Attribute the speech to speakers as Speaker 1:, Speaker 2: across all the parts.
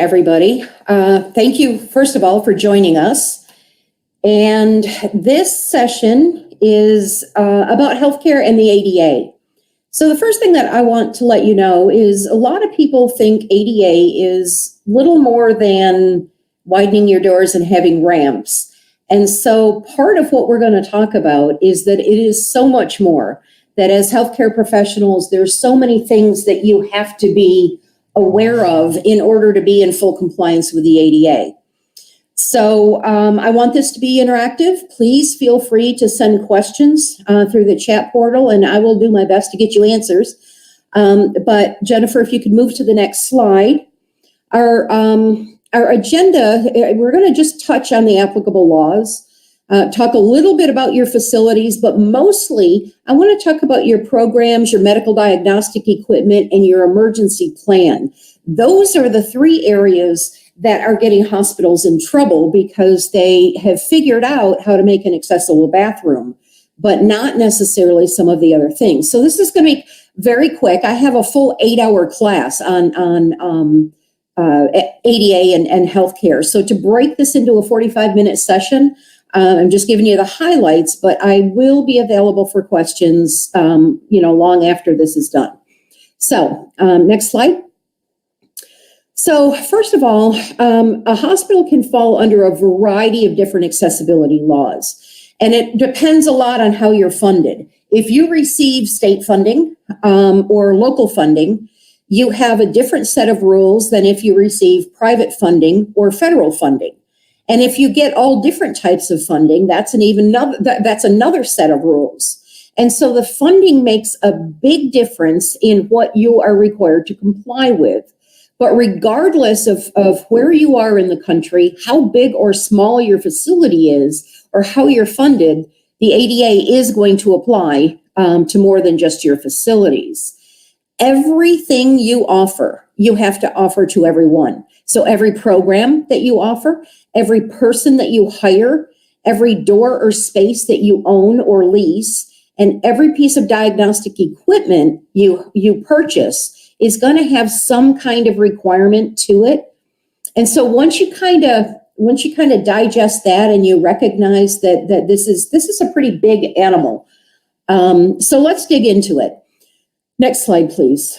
Speaker 1: everybody. Thank you, first of all, for joining us. And this session is about healthcare and the ADA. So the first thing that I want to let you know is a lot of people think ADA is little more than widening your doors and having ramps. And so part of what we're going to talk about is that it is so much more, that as healthcare professionals, there's so many things that you have to be aware of in order to be in full compliance with the ADA. So I want this to be interactive. Please feel free to send questions through the chat portal, and I will do my best to get you answers. But Jennifer, if you could move to the next slide. Our agenda, we're going to just touch on the applicable laws, talk a little bit about your facilities, but mostly I want to talk about your programs, your medical diagnostic equipment, and your emergency plan. Those are the three areas that are getting hospitals in trouble because they have figured out how to make an accessible bathroom, but not necessarily some of the other things. So this is going to be very quick. I have a full 8-hour class on ADA and healthcare. So to break this into a 45-minute session, I'm just giving you the highlights, but I will be available for questions, long after this is done. So next slide. So first of all, a hospital can fall under a variety of different accessibility laws, and it depends a lot on how you're funded. If you receive state funding or local funding, you have a different set of rules than if you receive private funding or federal funding. And if you get all different types of funding, that's another set of rules. And so the funding makes a big difference in what you are required to comply with. But regardless of where you are in the country, how big or small your facility is, or how you're funded, the ADA is going to apply to more than just your facilities. Everything you offer, you have to offer to everyone. So every program that you offer, every person that you hire, every door or space that you own or lease, and every piece of diagnostic equipment you purchase is going to have some kind of requirement to it. And so once you kind of digest that and you recognize that this is a pretty big animal. So let's dig into it. Next slide, please.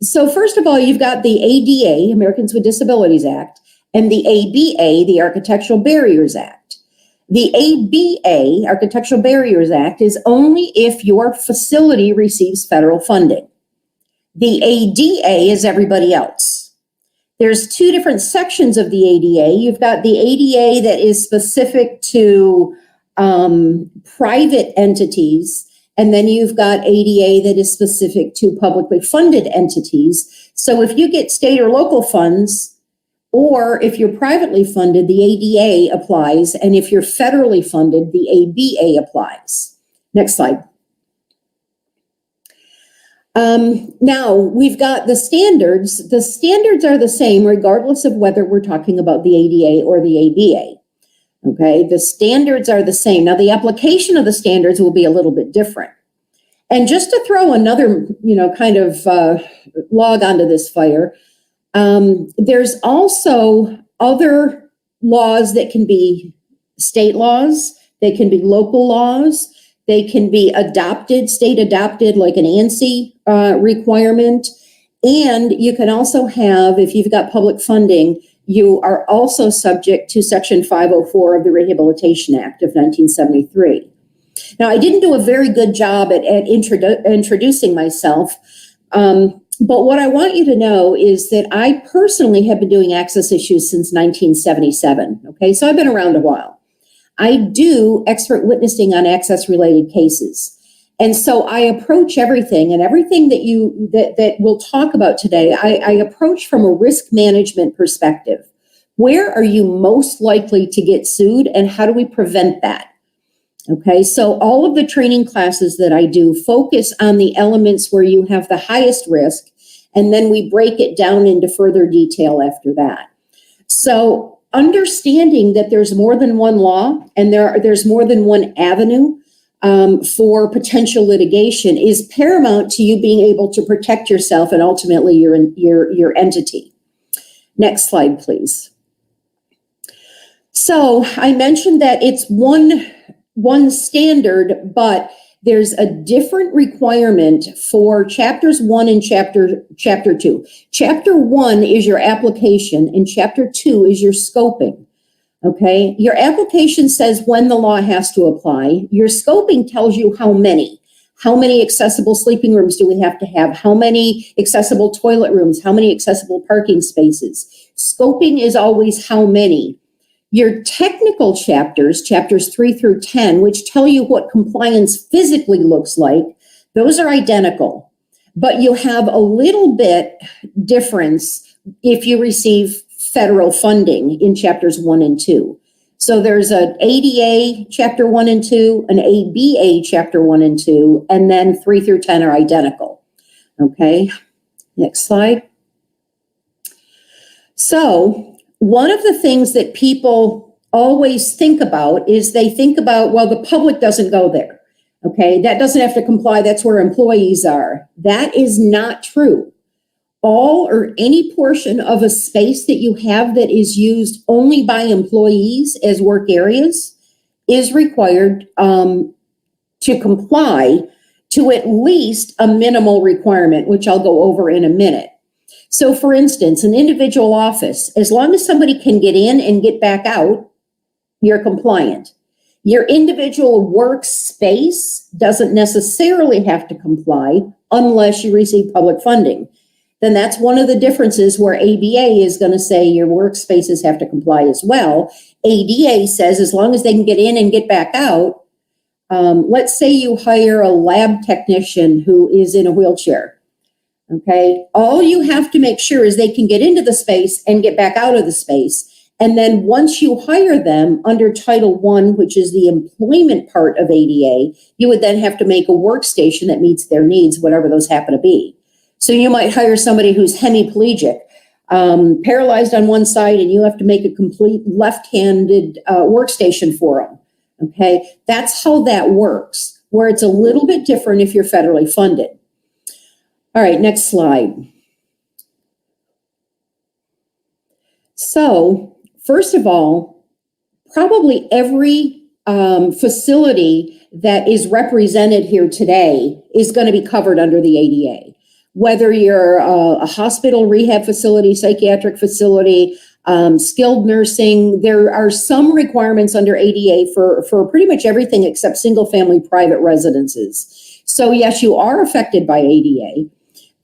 Speaker 1: So first of all, you've got the ADA, Americans with Disabilities Act, and the ABA, the Architectural Barriers Act. The ABA, Architectural Barriers Act, is only if your facility receives federal funding. The ADA is everybody else. There's two different sections of the ADA. You've got the ADA that is specific to private entities, and then you've got ADA that is specific to publicly funded entities. So if you get state or local funds, or if you're privately funded, the ADA applies, and if you're federally funded, the ABA applies. Next slide. Now, we've got the standards. The standards are the same regardless of whether we're talking about the ADA or the ABA. Okay, the standards are the same. Now, the application of the standards will be a little bit different. And just to throw another, log onto this fire, there's also other laws that can be state laws, they can be local laws, they can be adopted, state adopted, like an ANSI requirement. And you can also have, if you've got public funding, you are also subject to Section 504 of the Rehabilitation Act of 1973. Now, I didn't do a very good job at introducing myself, but what I want you to know is that I personally have been doing access issues since 1977. Okay, so I've been around a while. I do expert witnessing on access-related cases. And so I approach everything, and everything that we'll talk about today, I approach from a risk management perspective. Where are you most likely to get sued, and how do we prevent that? Okay, so all of the training classes that I do focus on the elements where you have the highest risk, and then we break it down into further detail after that. So understanding that there's more than one law and there's more than one avenue for potential litigation is paramount to you being able to protect yourself and ultimately your entity. Next slide, please. So I mentioned that it's one standard, but there's a different requirement for chapters 1 and chapter 2. Chapter 1 is your application and chapter 2 is your scoping. Okay, your application says when the law has to apply. Your scoping tells you how many. How many accessible sleeping rooms do we have to have? How many accessible toilet rooms? How many accessible parking spaces? Scoping is always how many. Your technical chapters 3 through 10, which tell you what compliance physically looks like, those are identical. But you have a little bit difference if you receive federal funding in chapters 1 and 2. So there's an ADA chapter 1 and 2, an ABA chapter 1 and 2, and then 3 through 10 are identical. Okay, next slide. So one of the things that people always think about is they think about, well, the public doesn't go there. Okay, that doesn't have to comply. That's where employees are. That is not true. All or any portion of a space that you have that is used only by employees as work areas is required to comply to at least a minimal requirement, which I'll go over in a minute. So for instance, an individual office, as long as somebody can get in and get back out, you're compliant. Your individual workspace doesn't necessarily have to comply unless you receive public funding. Then that's one of the differences where ABA is going to say your workspaces have to comply as well. ADA says as long as they can get in and get back out, let's say you hire a lab technician who is in a wheelchair. Okay, all you have to make sure is they can get into the space and get back out of the space. And then once you hire them under Title I, which is the employment part of ADA, you would then have to make a workstation that meets their needs, whatever those happen to be. So you might hire somebody who's hemiplegic, paralyzed on one side, and you have to make a complete left-handed workstation for them. Okay, that's how that works, where it's a little bit different if you're federally funded. All right, next slide. So, first of all, probably every facility that is represented here today is going to be covered under the ADA. Whether you're a hospital, rehab facility, psychiatric facility, skilled nursing, there are some requirements under ADA for pretty much everything except single-family private residences. So yes, you are affected by ADA.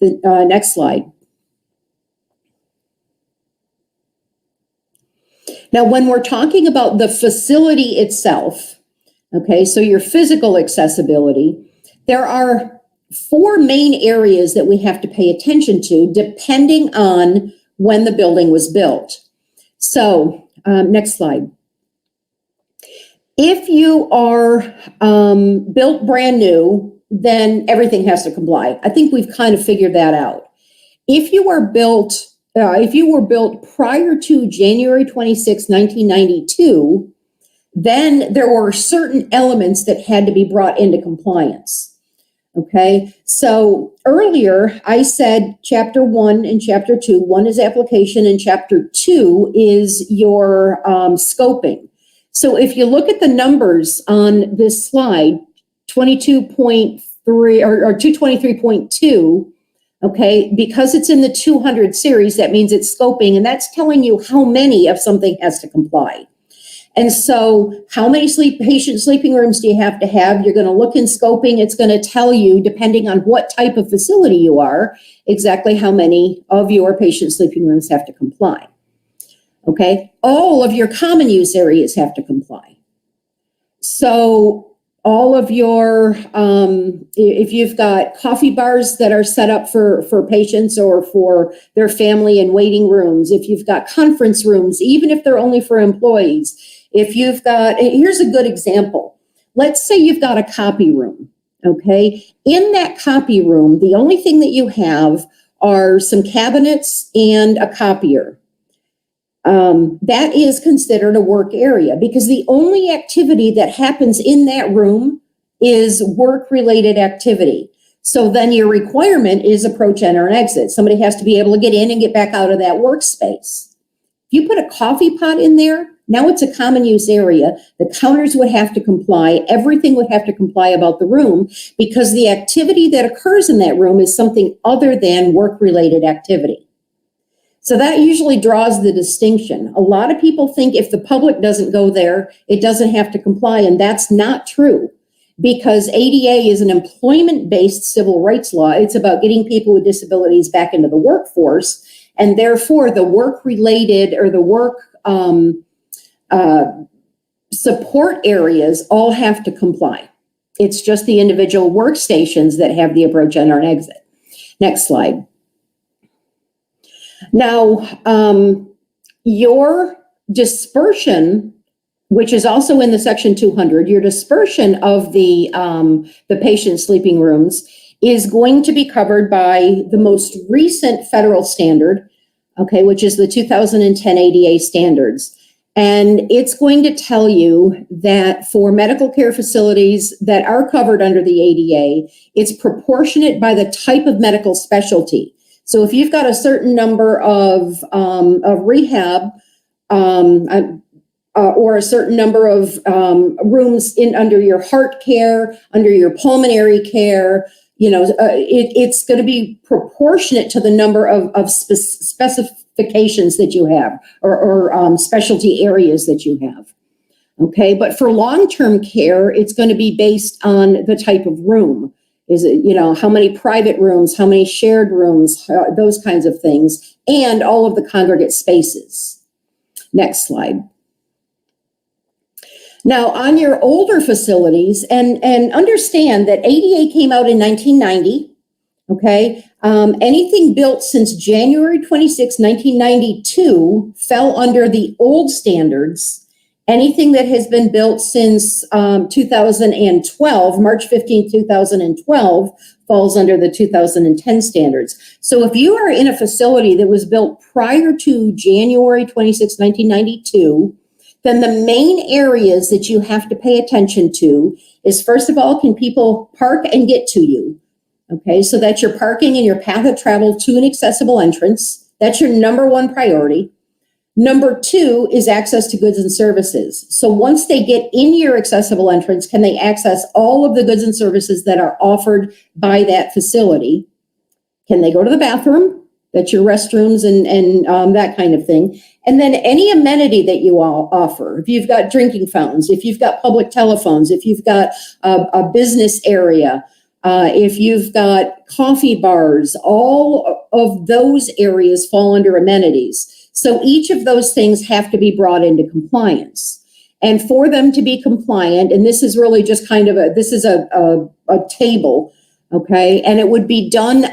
Speaker 1: The next slide. Now, when we're talking about the facility itself, okay, so your physical accessibility, there are 4 main areas that we have to pay attention to depending on when the building was built. So, next slide. If you are built brand new, then everything has to comply. I think we've kind of figured that out. If you were built prior to January 26, 1992, then there were certain elements that had to be brought into compliance. Okay, so earlier I said chapter 1 and chapter 2. 1 is application and chapter 2 is your scoping. So if you look at the numbers on this slide, 22.3 or 223.2, okay, because it's in the 200 series, that means it's scoping, and that's telling you how many of something has to comply. And so how many patient sleeping rooms do you have to have? You're going to look in scoping. It's going to tell you, depending on what type of facility you are, exactly how many of your patient sleeping rooms have to comply. Okay, all of your common use areas have to comply. So all of your, if you've got coffee bars that are set up for patients or for their family and waiting rooms, if you've got conference rooms, even if they're only for employees, if you've got, here's a good example. Let's say you've got a copy room, okay? In that copy room, the only thing that you have are some cabinets and a copier. That is considered a work area because the only activity that happens in that room is work-related activity. So then your requirement is approach, enter, and exit. Somebody has to be able to get in and get back out of that workspace. you put a coffee pot in there, now it's a common use area. The counters would have to comply. Everything would have to comply about the room because the activity that occurs in that room is something other than work-related activity. So that usually draws the distinction. A lot of people think if the public doesn't go there, it doesn't have to comply, and that's not true because ADA is an employment-based civil rights law. It's about getting people with disabilities back into the workforce, and therefore the work-related or the work support areas all have to comply. It's just the individual workstations that have the approach, enter, and exit. Next slide. Now, your dispersion, which is also in the section 200, your dispersion of the patient sleeping rooms is going to be covered by the most recent federal standard, okay, which is the 2010 ADA standards. And it's going to tell you that for medical care facilities that are covered under the ADA, it's proportionate by the type of medical specialty. So if you've got a certain number of rehab or a certain number of rooms under your heart care, under your pulmonary care, it's going to be proportionate to the number of specifications that you have or specialty areas that you have. Okay, but for long-term care, it's going to be based on the type of room. Is it, how many private rooms, how many shared rooms, those kinds of things, and all of the congregate spaces. Next slide. Now, on your older facilities, and understand that ADA came out in 1990, okay? Anything built since January 26, 1992 fell under the old standards. Anything that has been built since 2012, March 15, 2012, falls under the 2010 standards. So if you are in a facility that was built prior to January 26, 1992, then the main areas that you have to pay attention to is, first of all, can people park and get to you? Okay, so that's your parking and your path of travel to an accessible entrance. That's your number one priority. Number two is access to goods and services. So once they get in your accessible entrance, can they access all of the goods and services that are offered by that facility? Can they go to the bathroom? That's your restrooms and that kind of thing. And then any amenity that you all offer. If you've got drinking fountains, if you've got public telephones, if you've got a business area, if you've got coffee bars, all of those areas fall under amenities. So each of those things have to be brought into compliance. And for them to be compliant, and this is really just kind of a table, okay? And it would be done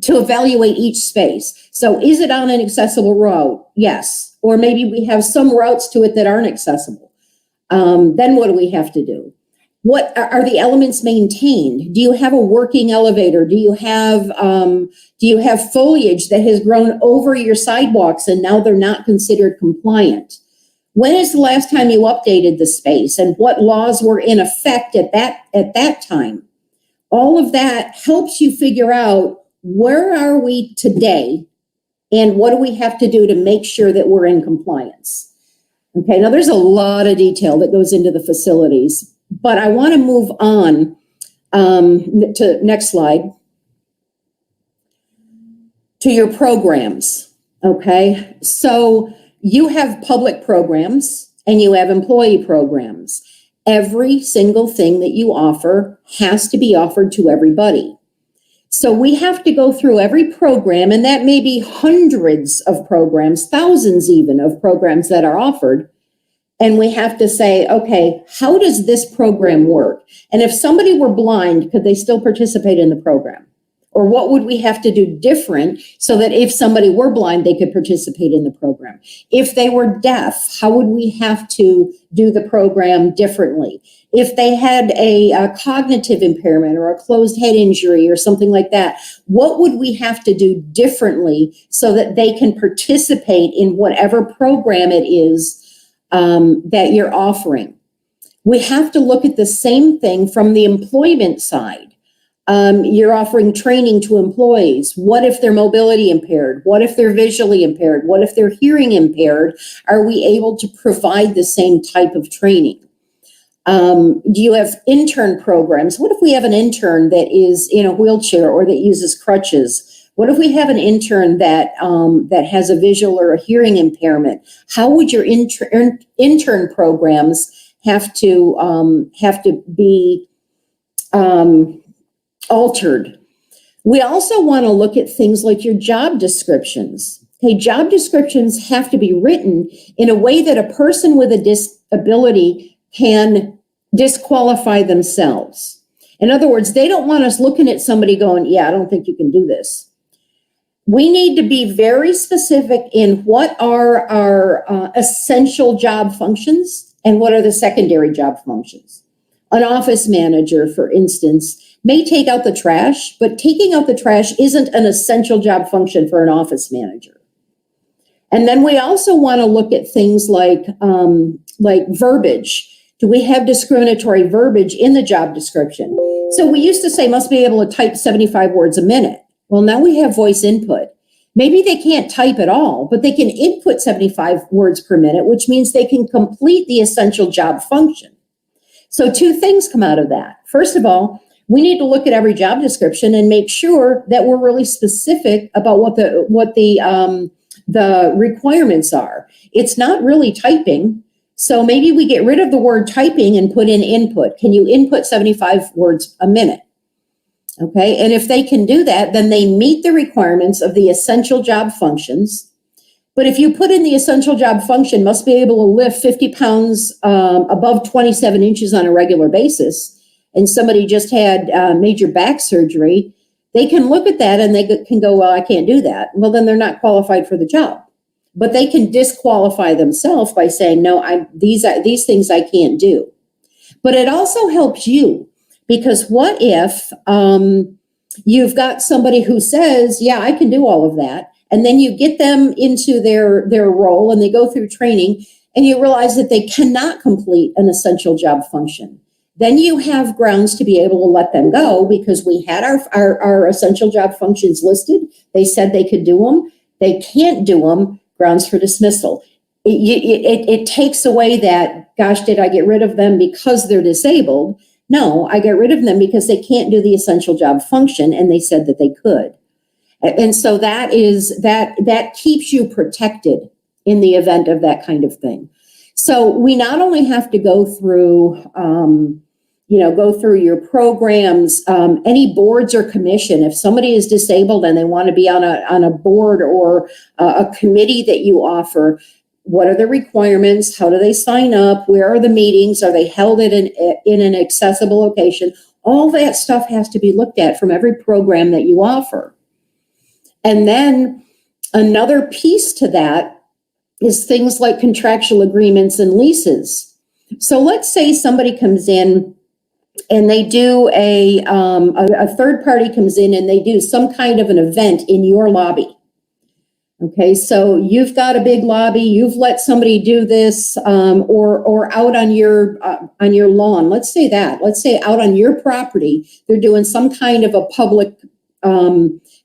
Speaker 1: to evaluate each space. So is it on an accessible route? Yes. Or maybe we have some routes to it that aren't accessible. Then what do we have to do? What are the elements maintained? Do you have a working elevator? Do you have foliage that has grown over your sidewalks and now they're not considered compliant? When is the last time you updated the space and what laws were in effect at that time? All of that helps you figure out where are we today and what do we have to do to make sure that we're in compliance? Okay, now there's a lot of detail that goes into the facilities. But I want to move on to next slide, to your programs, okay? So you have public programs and you have employee programs. Every single thing that you offer has to be offered to everybody. So we have to go through every program, and that may be hundreds of programs, thousands even of programs that are offered. And we have to say, okay, how does this program work? And if somebody were blind, could they still participate in the program? Or what would we have to do different so that if somebody were blind, they could participate in the program? If they were deaf, how would we have to do the program differently? If they had a cognitive impairment or a closed head injury or something like that, what would we have to do differently so that they can participate in whatever program it is that you're offering? We have to look at the same thing from the employment side. You're offering training to employees. What if they're mobility impaired? What if they're visually impaired? What if they're hearing impaired? Are we able to provide the same type of training? Do you have intern programs? What if we have an intern that is in a wheelchair or that uses crutches? What if we have an intern that has a visual or a hearing impairment? How would your intern programs have to be altered? We also want to look at things like your job descriptions. Okay, job descriptions have to be written in a way that a person with a disability can disqualify themselves. In other words, they don't want us looking at somebody going, yeah, I don't think you can do this. We need to be very specific in what are our essential job functions and what are the secondary job functions. An office manager, for instance, may take out the trash, but taking out the trash isn't an essential job function for an office manager. And then we also want to look at things like verbiage. Do we have discriminatory verbiage in the job description? So we used to say must be able to type 75 words a minute. Well, now we have voice input. Maybe they can't type at all, but they can input 75 words per minute, which means they can complete the essential job function. So two things come out of that. First of all, we need to look at every job description and make sure that we're really specific about what the requirements are. It's not really typing. So maybe we get rid of the word typing and put in input. Can you input 75 words a minute? Okay, and if they can do that, then they meet the requirements of the essential job functions. But if you put in the essential job function, must be able to lift 50 pounds above 27 inches on a regular basis, and somebody just had major back surgery, they can look at that and they can go, well, I can't do that. Well, then they're not qualified for the job. But they can disqualify themselves by saying, no, these things I can't do. But it also helps you, because what if you've got somebody who says, yeah, I can do all of that, and then you get them into their role and they go through training and you realize that they cannot complete an essential job function. Then you have grounds to be able to let them go, because we had our essential job functions listed. They said they could do them. They can't do them. Grounds for dismissal. It takes away that, gosh, did I get rid of them because they're disabled? No, I got rid of them because they can't do the essential job function, and they said that they could. And so that keeps you protected in the event of that kind of thing. So we not only have to go through your programs, any boards or commission. If somebody is disabled and they want to be on a board or a committee that you offer, what are the requirements? How do they sign up? Where are the meetings? Are they held in an accessible location? All that stuff has to be looked at from every program that you offer. And then another piece to that is things like contractual agreements and leases. So let's say somebody comes in and they do a third party comes in and they do some kind of an event in your lobby. Okay, so you've got a big lobby, you've let somebody do this, or out on your lawn. Let's say out on your property, they're doing some kind of a public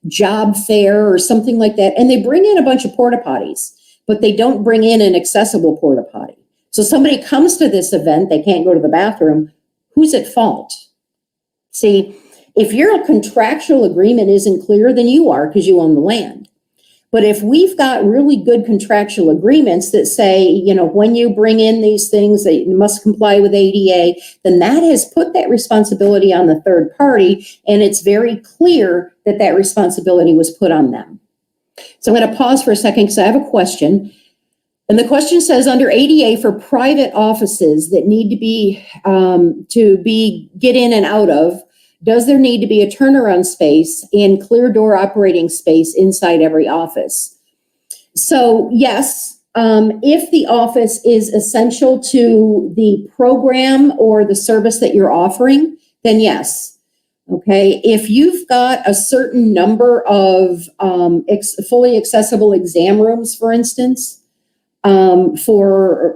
Speaker 1: job fair or something like that, and they bring in a bunch of porta potties, but they don't bring in an accessible porta potty. So somebody comes to this event, they can't go to the bathroom. Who's at fault? See, if your contractual agreement isn't clear, then you are, because you own the land. But if we've got really good contractual agreements that say, when you bring in these things that you must comply with ADA, then that has put that responsibility on the third party, and it's very clear that that responsibility was put on them. So I'm going to pause for a second because I have a question. And the question says, under ADA for private offices that need to get in and out of, does there need to be a turnaround space and clear door operating space inside every office? So yes, if the office is essential to the program or the service that you're offering, then yes. Okay, if you've got a certain number of fully accessible exam rooms, for instance, for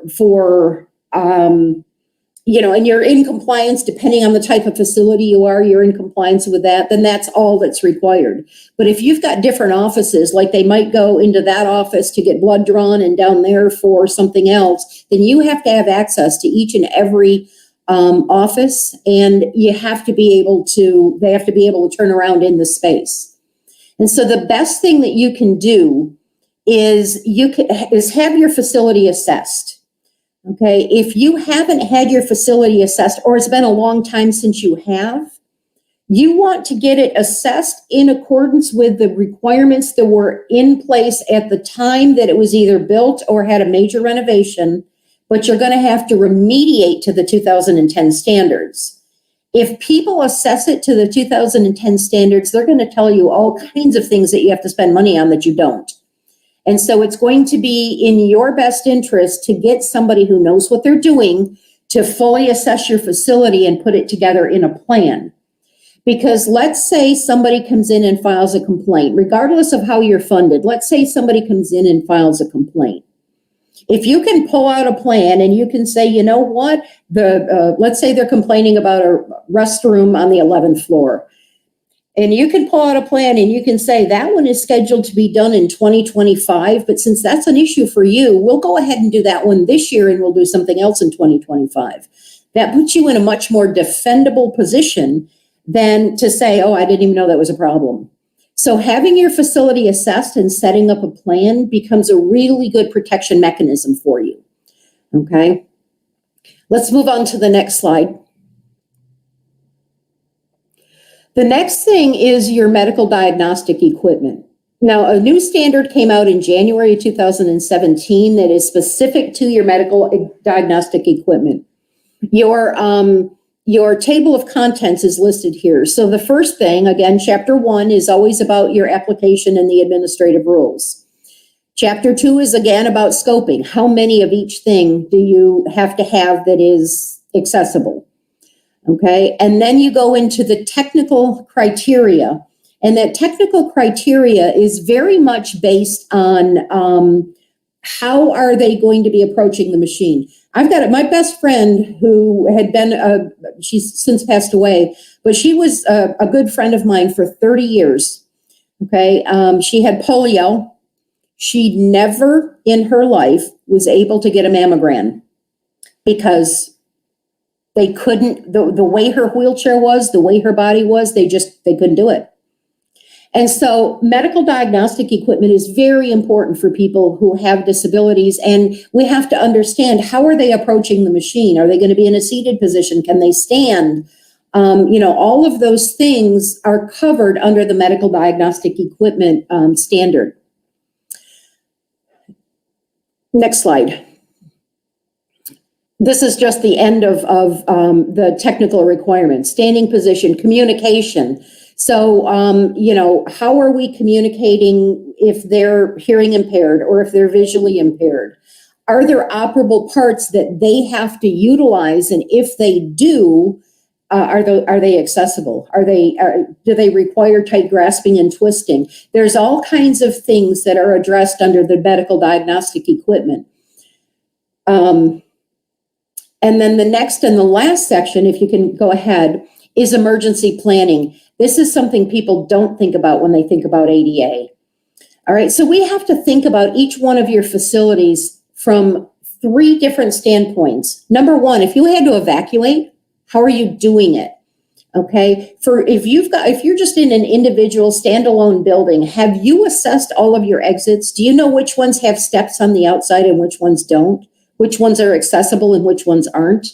Speaker 1: and you're in compliance, depending on the type of facility you are, you're in compliance with that, then that's all that's required. But if you've got different offices, like they might go into that office to get blood drawn and down there for something else, then you have to have access to each and every office, and you have to be able to, they have to be able to turn around in the space. And so the best thing that you can do is have your facility assessed. Okay, if you haven't had your facility assessed, or it's been a long time since you have, you want to get it assessed in accordance with the requirements that were in place at the time that it was either built or had a major renovation, but you're going to have to remediate to the 2010 standards. If people assess it to the 2010 standards, they're going to tell you all kinds of things that you have to spend money on that you don't. And so it's going to be in your best interest to get somebody who knows what they're doing to fully assess your facility and put it together in a plan. Because let's say somebody comes in and files a complaint, regardless of how you're funded. Let's say somebody comes in and files a complaint. If you can pull out a plan and you can say, you know what, let's say they're complaining about a restroom on the 11th floor. And you can pull out a plan and you can say that one is scheduled to be done in 2025, but since that's an issue for you, we'll go ahead and do that one this year and we'll do something else in 2025. That puts you in a much more defendable position than to say, oh, I didn't even know that was a problem. So having your facility assessed and setting up a plan becomes a really good protection mechanism for you. Okay, let's move on to the next slide. The next thing is your medical diagnostic equipment. Now, a new standard came out in January 2017 that is specific to your medical diagnostic equipment. Your table of contents is listed here. So the first thing, again, Chapter 1 is always about your application and the administrative rules. Chapter 2 is again about scoping. How many of each thing do you have to have that is accessible? Okay, and then you go into the technical criteria, and that technical criteria is very much based on how are they going to be approaching the machine. I've got my best friend who had been, she's since passed away, but she was a good friend of mine for 30 years. Okay, she had polio. She never in her life was able to get a mammogram because they couldn't, the way her wheelchair was, the way her body was, they couldn't do it. And so medical diagnostic equipment is very important for people who have disabilities. And we have to understand, how are they approaching the machine? Are they going to be in a seated position? Can they stand? All of those things are covered under the medical diagnostic equipment standard. Next slide. This is just the end of the technical requirements. Standing position, communication. So, how are we communicating if they're hearing impaired or if they're visually impaired? Are there operable parts that they have to utilize? And if they do, are they accessible? Do they require tight grasping and twisting? There's all kinds of things that are addressed under the medical diagnostic equipment. And then the next and the last section, if you can go ahead, is emergency planning. This is something people don't think about when they think about ADA. All right, so we have to think about each one of your facilities from 3 different standpoints. Number one, if you had to evacuate, how are you doing it? Okay, if you're just in an individual standalone building, have you assessed all of your exits? Do you know which ones have steps on the outside and which ones don't? Which ones are accessible and which ones aren't?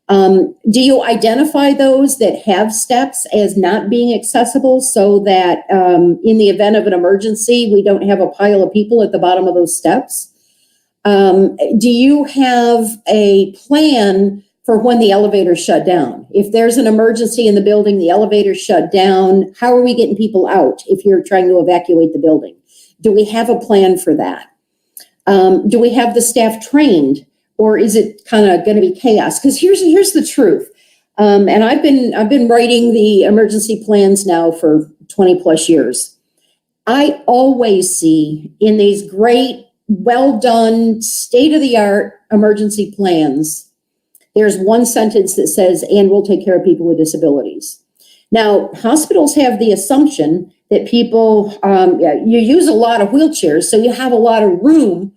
Speaker 1: Do you identify those that have steps as not being accessible so that in the event of an emergency, we don't have a pile of people at the bottom of those steps? Do you have a plan for when the elevators shut down? If there's an emergency in the building, the elevators shut down, how are we getting people out if you're trying to evacuate the building? Do we have a plan for that? Do we have the staff trained, or is it kind of going to be chaos? Because here's the truth. And I've been writing the emergency plans now for 20 plus years. I always see in these great, well done, state of the art emergency plans there's one sentence that says, and we'll take care of people with disabilities. Now, hospitals have the assumption that people, you use a lot of wheelchairs, so you have a lot of room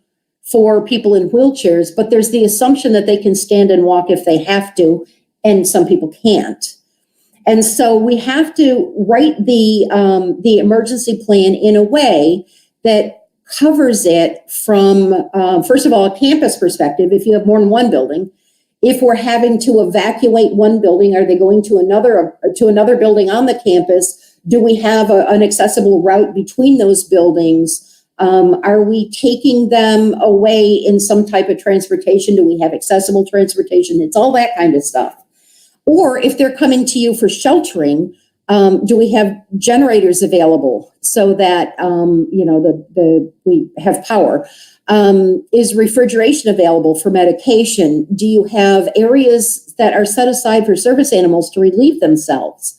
Speaker 1: for people in wheelchairs, but there's the assumption that they can stand and walk if they have to, and some people can't. And so we have to write the emergency plan in a way that covers it from, first of all, a campus perspective. If you have more than one building, if we're having to evacuate one building, are they going to another building on the campus? Do we have an accessible route between those buildings? Are we taking them away in some type of transportation? Do we have accessible transportation? It's all that kind of stuff. Or if they're coming to you for sheltering, do we have generators available so that we have power? Is refrigeration available for medication? Do you have areas that are set aside for service animals to relieve themselves?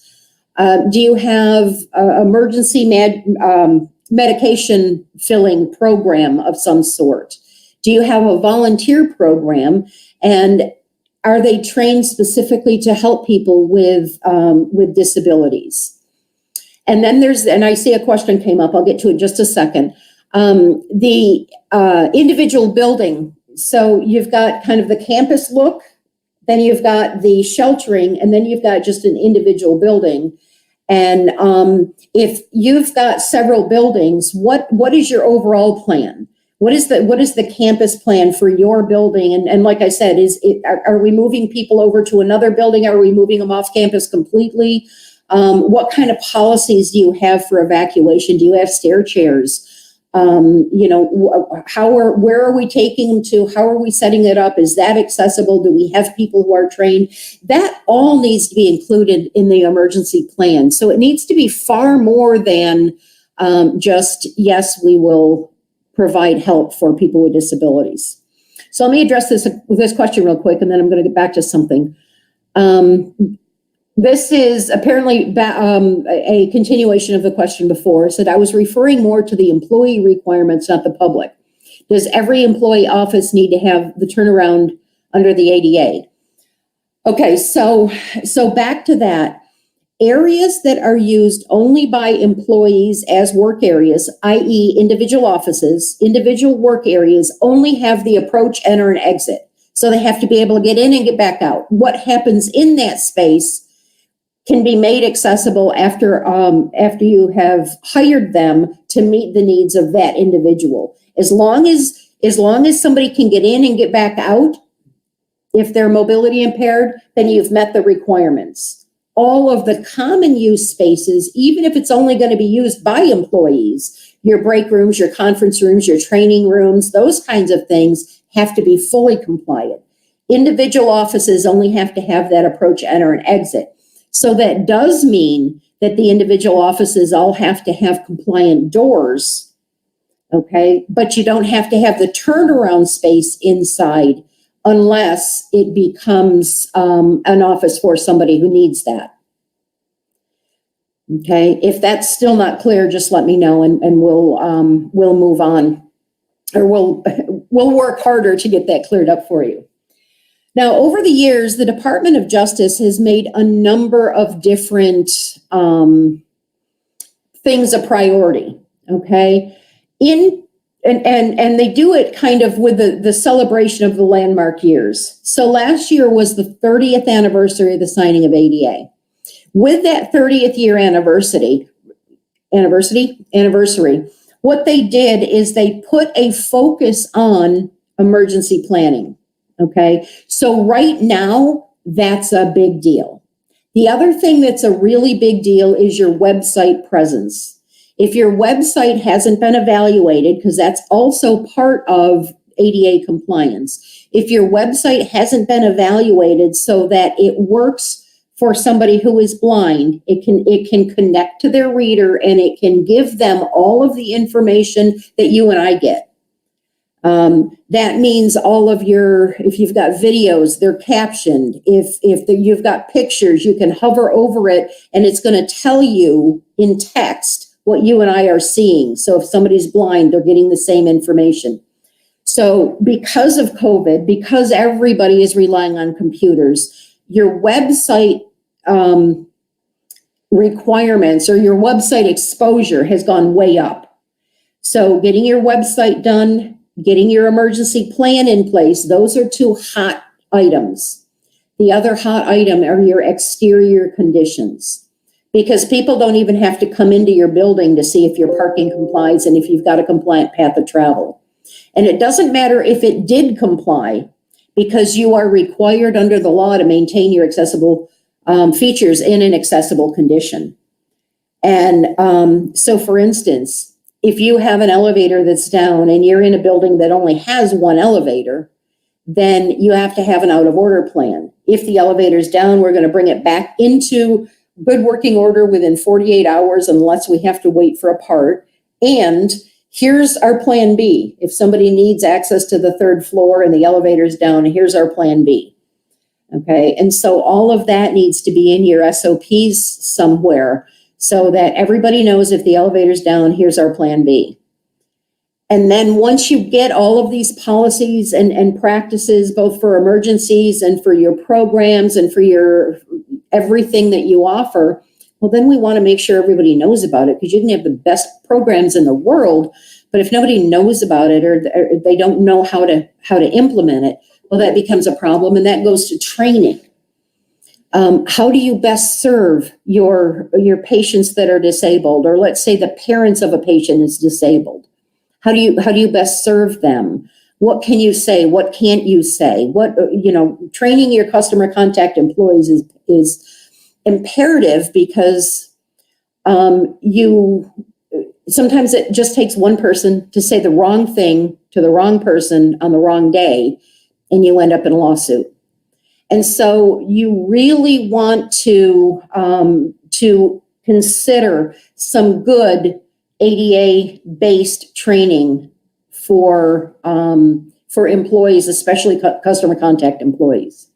Speaker 1: Do you have emergency medication filling program of some sort? Do you have a volunteer program? And are they trained specifically to help people with disabilities? And then and I see a question came up, I'll get to it in just a second. The individual building. So you've got kind of the campus look, then you've got the sheltering, and then you've got just an individual building. And if you've got several buildings, what is your overall plan? What is the campus plan for your building? And like I said, are we moving people over to another building? Are we moving them off campus completely? What kind of policies do you have for evacuation? Do you have stair chairs? Where are we taking them to? How are we setting it up? Is that accessible? Do we have people who are trained? That all needs to be included in the emergency plan. So it needs to be far more than just, yes, we will provide help for people with disabilities. So let me address this question real quick, and then I'm going to get back to something. This is apparently a continuation of the question before. It said, I was referring more to the employee requirements, not the public. Does every employee office need to have the turnaround under the ADA? Okay, so back to that. Areas that are used only by employees as work areas, i.e. individual offices, individual work areas, only have the approach, enter, and exit. So they have to be able to get in and get back out. What happens in that space can be made accessible after you have hired them to meet the needs of that individual. As long as somebody can get in and get back out, if they're mobility impaired, then you've met the requirements. All of the common use spaces, even if it's only going to be used by employees, your break rooms, your conference rooms, your training rooms, those kinds of things have to be fully compliant. Individual offices only have to have that approach, enter, and exit. So that does mean that the individual offices all have to have compliant doors, okay? But you don't have to have the turnaround space inside unless it becomes an office for somebody who needs that. Okay, if that's still not clear, just let me know and we'll move on, or we'll work harder to get that cleared up for you. Now, over the years, the Department of Justice has made a number of different things a priority, okay? And they do it kind of with the celebration of the landmark years. So last year was the 30th anniversary of the signing of ADA. With that 30th year anniversary, what they did is they put a focus on emergency planning. Okay, so right now, that's a big deal. The other thing that's a really big deal is your website presence. If your website hasn't been evaluated, because that's also part of ADA compliance, if your website hasn't been evaluated so that it works for somebody who is blind, it can connect to their reader and it can give them all of the information that you and I get. That means all of if you've got videos, they're captioned. If you've got pictures, you can hover over it and it's going to tell you in text what you and I are seeing. So if somebody's blind, they're getting the same information. So because of COVID, because everybody is relying on computers, your website requirements or your website exposure has gone way up. So getting your website done, getting your emergency plan in place, those are two hot items. The other hot item are your exterior conditions, because people don't even have to come into your building to see if your parking complies and if you've got a compliant path of travel. And it doesn't matter if it did comply, because you are required under the law to maintain your accessible features in an accessible condition. And so for instance, if you have an elevator that's down and you're in a building that only has one elevator, then you have to have an out of order plan. If the elevator's down, we're going to bring it back into good working order within 48 hours, unless we have to wait for a part. And here's our plan B. If somebody needs access to the third floor and the elevator's down, here's our plan B. Okay. And so all of that needs to be in your SOPs somewhere, so that everybody knows if the elevator's down, here's our plan B. And then once you get all of these policies and practices, both for emergencies and for your programs and for your everything that you offer, well, then we want to make sure everybody knows about it, because you can have the best programs in the world, but if nobody knows about it or they don't know how to implement it, well, that becomes a problem, and that goes to training. How do you best serve your patients that are disabled, or let's say the parents of a patient is disabled? How do you best serve them? What can you say? What can't you say? Training your customer contact employees is imperative, because sometimes it just takes one person to say the wrong thing to the wrong person on the wrong day, and you end up in a lawsuit. And so you really want to consider some good ADA-based training for employees, especially customer contact employees.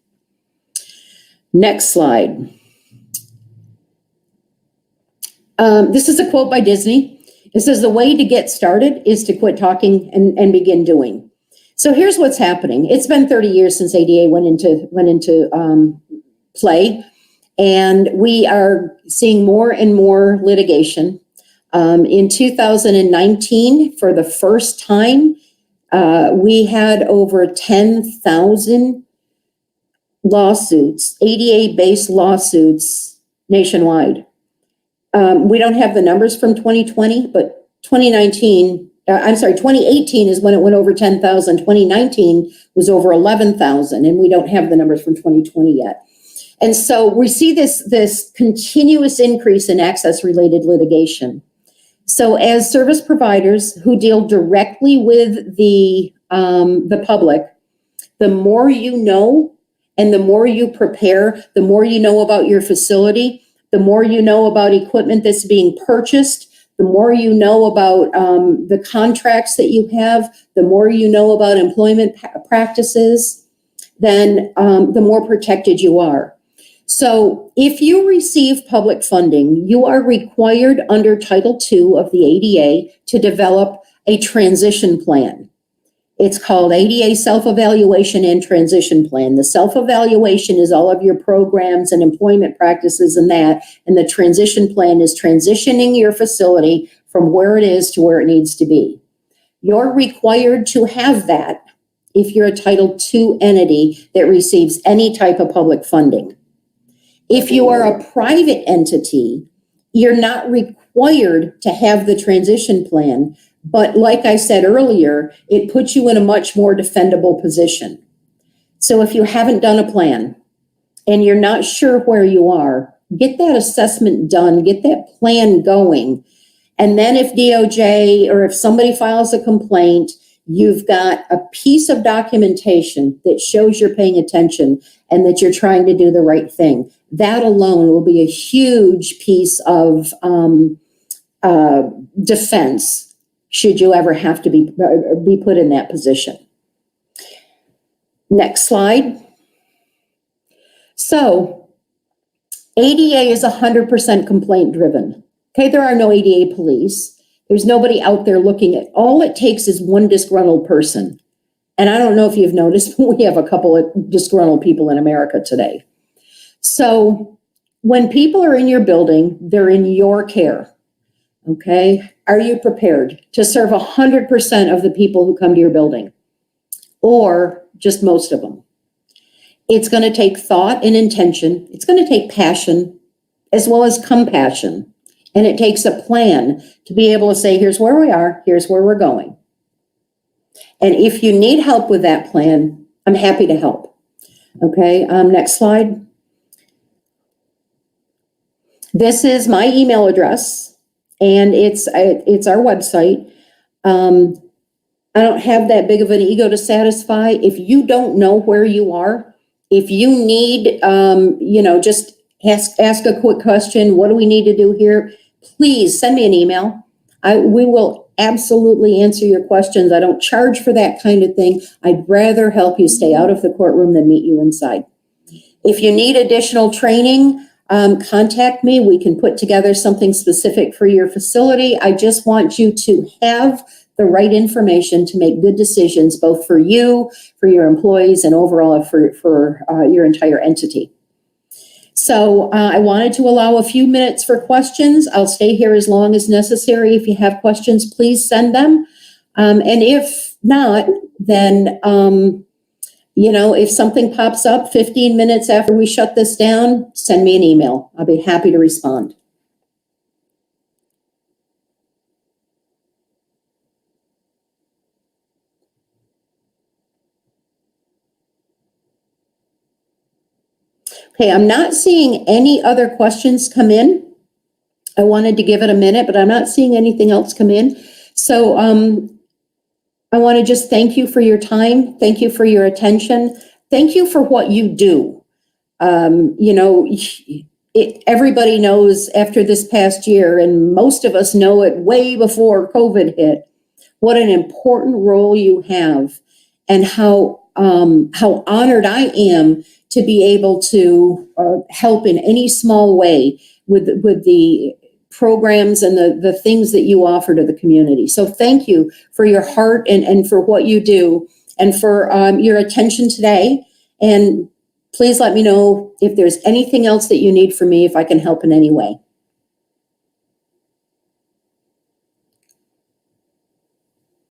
Speaker 1: Next slide. This is a quote by Disney. It says, "The way to get started is to quit talking and begin doing." So here's what's happening. It's been 30 years since ADA went into play, and we are seeing more and more litigation. In 2019, for the first time, we had over 10,000 lawsuits, ADA-based lawsuits nationwide. We don't have the numbers from 2020, but 2018 is when it went over 10,000. 2019 was over 11,000, and we don't have the numbers from 2020 yet. And so we see this continuous increase in access-related litigation. So as service providers who deal directly with the public, the more you know and the more you prepare, the more you know about your facility, the more you know about equipment that's being purchased, the more you know about the contracts that you have, the more you know about employment practices, then the more protected you are. So if you receive public funding, you are required under Title II of the ADA to develop a transition plan. It's called ADA Self-Evaluation and Transition Plan. The self-evaluation is all of your programs and employment practices and the transition plan is transitioning your facility from where it is to where it needs to be. You're required to have that if you're a Title II entity that receives any type of public funding. If you are a private entity, you're not required to have the transition plan. But like I said earlier, it puts you in a much more defendable position. So if you haven't done a plan and you're not sure where you are, get that assessment done, get that plan going. And then if DOJ or if somebody files a complaint, you've got a piece of documentation that shows you're paying attention and that you're trying to do the right thing. That alone will be a huge piece of defense should you ever have to be put in that position. Next slide. So ADA is 100% complaint driven. Okay, there are no ADA police. There's nobody out there looking at, all it takes is one disgruntled person. And I don't know if you've noticed, but we have a couple of disgruntled people in America today. So when people are in your building, they're in your care. Okay. Are you prepared to serve 100% of the people who come to your building, or just most of them? It's going to take thought and intention. It's going to take passion as well as compassion. And it takes a plan to be able to say, here's where we are, here's where we're going. And if you need help with that plan, I'm happy to help. Okay, next slide. This is my email address, and it's our website. I don't have that big of an ego to satisfy. If you don't know where you are, if you need, just ask a quick question. What do we need to do here? Please send me an email. We will absolutely answer your questions. I don't charge for that kind of thing. I'd rather help you stay out of the courtroom than meet you inside. If you need additional training, contact me. We can put together something specific for your facility. I just want you to have the right information to make good decisions, both for you, for your employees, and overall for your entire entity. So I wanted to allow a few minutes for questions. I'll stay here as long as necessary. If you have questions, please send them. And if not, then, if something pops up 15 minutes after we shut this down, send me an email. I'll be happy to respond. Okay, I'm not seeing any other questions come in. I wanted to give it a minute, but I'm not seeing anything else come in. So I want to just thank you for your time. Thank you for your attention. Thank you for what you do. Everybody knows after this past year, and most of us know it way before COVID hit, what an important role you have, and how honored I am to be able to help in any small way with the programs and the things that you offer to the community. So thank you for your heart and for what you do, and for your attention today. And please let me know if there's anything else that you need from me, if I can help in any way.